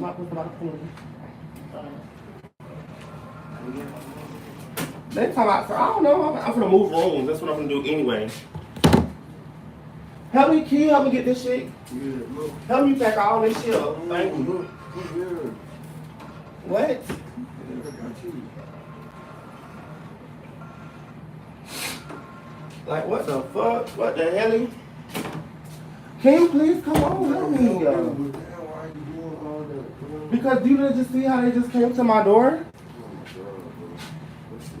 my pussy about the pool. Next time I don't know. I'm gonna move rooms. That's what I'm gonna do anyway. Help me, can you help me get this shit? Yeah, look. Help me pack all this shit up. Thank you. Look here. What? Yeah, I got you. Like, what the fuck? What the hell? Can you please come on? Let me go. Why are you doing all that? Because you didn't just see how they just came to my door? Oh my God, bro. What's it?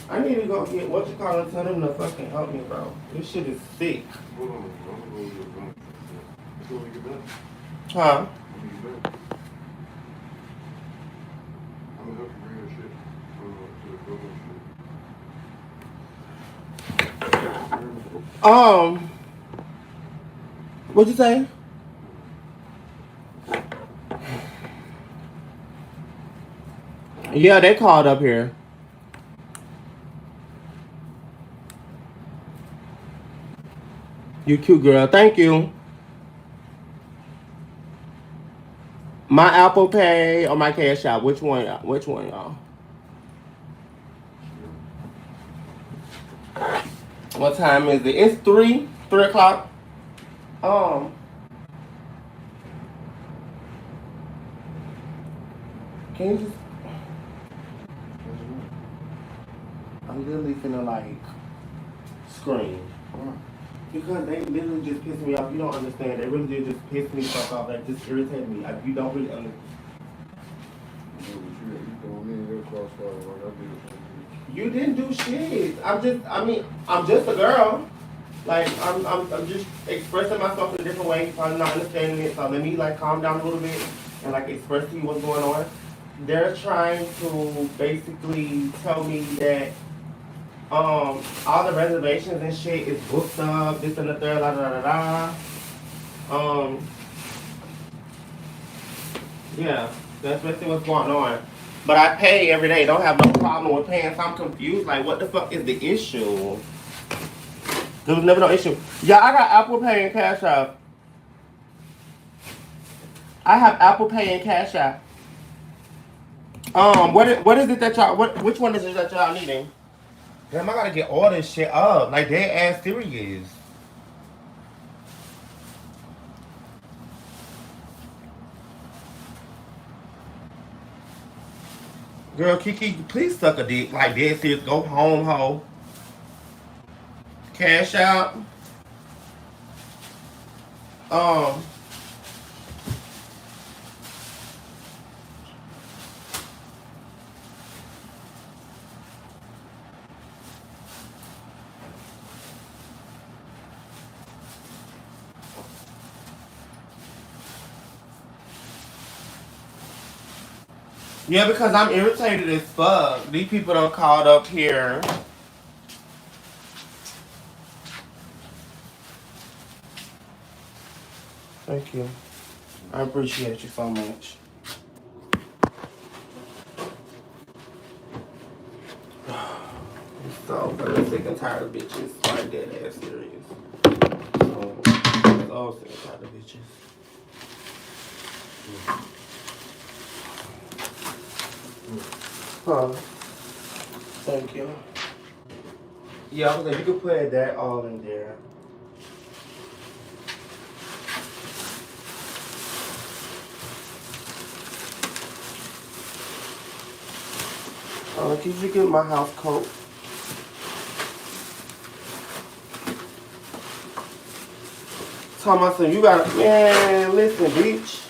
I need to go get what you call it, tell them to fucking help me, bro. This shit is sick. Hold on, I'm gonna go get back. Let's go get back. Huh? I'm gonna get back. I'm gonna help you bring your shit to the building. What'd you say? Yeah, they called up here. You cute girl. Thank you. My Apple Pay or my Cash App? Which one? Which one, y'all? What time is it? It's 3 o'clock. Can you just? I'm literally finna like scream. Because they literally just piss me off. You don't understand. They really did just piss me fuck off. Like, just irritate me. Like, you don't really understand. You didn't do shit. I'm just a girl. Like, I'm just expressing myself in a different way. Probably not understanding it. So let me like calm down a little bit and like express to you what's going on. They're trying to basically tell me that all the reservations and shit is booked up, this and the third, la da da da. Yeah, that's basically what's going on. But I pay every day, don't have no problem with paying, so I'm confused, like what the fuck is the issue? There was never no issue. Yeah, I got Apple Pay and Cash App. I have Apple Pay and Cash App. What is it that y'all, which one is it that y'all needing? Damn, I gotta get all this shit up. Like, dead ass serious. Girl, Kiki, please suck a dick. Like, dead serious. Go home, ho. Cash out. Yeah, because I'm irritated as fuck. These people done called up here. Thank you. I appreciate you so much. I'm so very sick and tired of bitches. Like, dead ass serious. So sick and tired of bitches. Huh. Thank you. Yeah, I was like, you could put that all in there. Can you get my house coat? Thomas, you gotta, man, listen, bitch.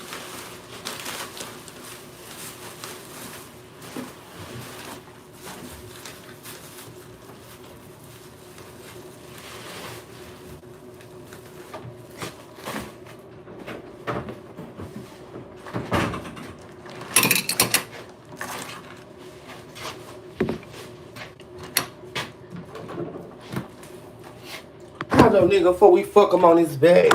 Nigga before we fuck him on his back.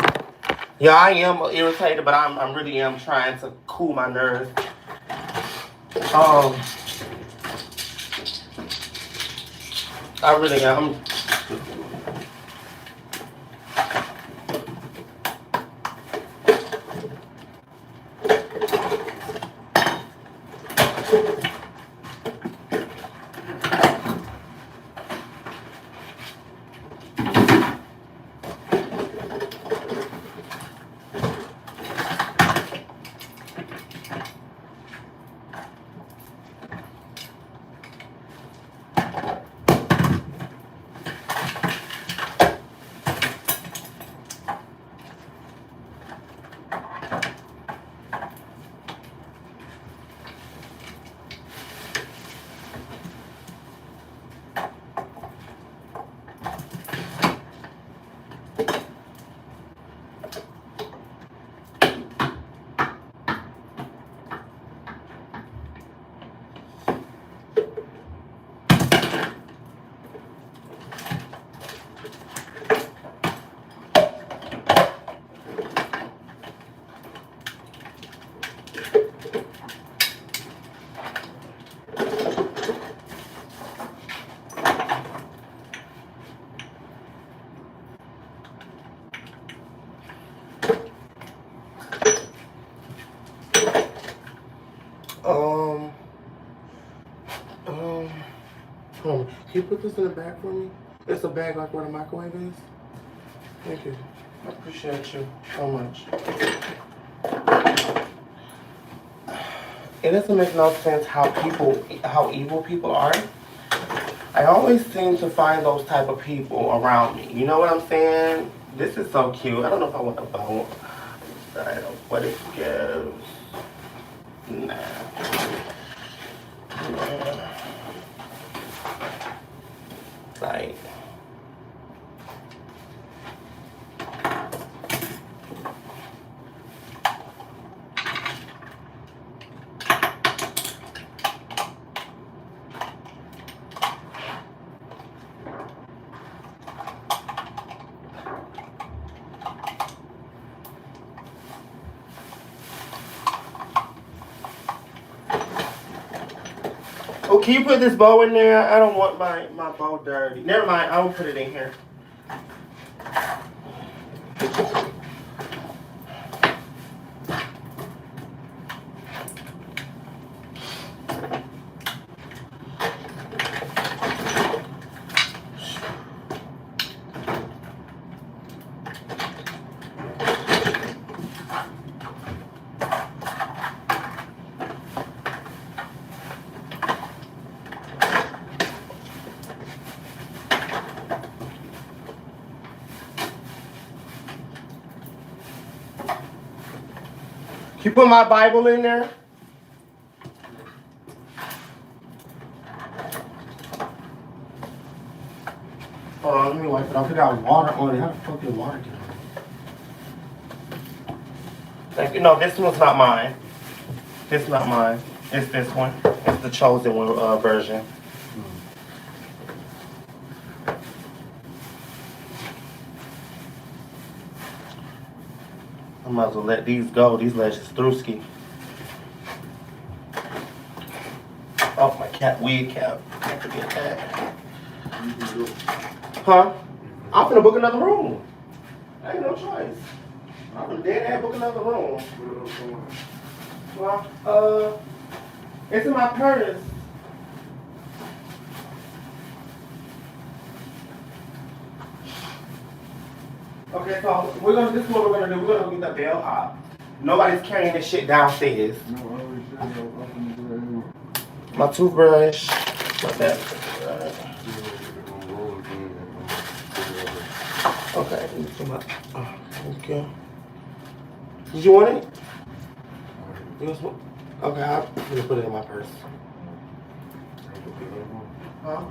Yeah, I am irritated, but I'm really am trying to cool my nerves. I really am. Hold on. Can you put this in the bag for me? It's a bag like where the microwave is. Thank you. I appreciate you so much. It doesn't make no sense how evil people are. I always seem to find those type of people around me. You know what I'm saying? This is so cute. I don't know if I want a bow. I don't know what it gives. Nah. Like. Oh, can you put this bow in there? I don't want my bow dirty. Never mind, I won't put it in here. Can you put my Bible in there? Hold on, let me wipe it off. It got water on it. How the fuck did water get on it? Thank you. No, this one's not mine. This is not mine. It's this one. It's the chosen one version. I might as well let these go. These legs is through-ski. Oh, my cat wig cap. Can't forget that. Huh? I'm finna book another room. I ain't no choice. I'm finna dead ass book another room. Well, it's in my purse. Okay, so this is what we're gonna do. We're gonna get the bellhop. Nobody's carrying this shit downstairs. No, I already said I was gonna do that anyway. My toothbrush. Okay. Okay. Thank you. Did you want it? Okay, I'm gonna put it in my purse. Huh?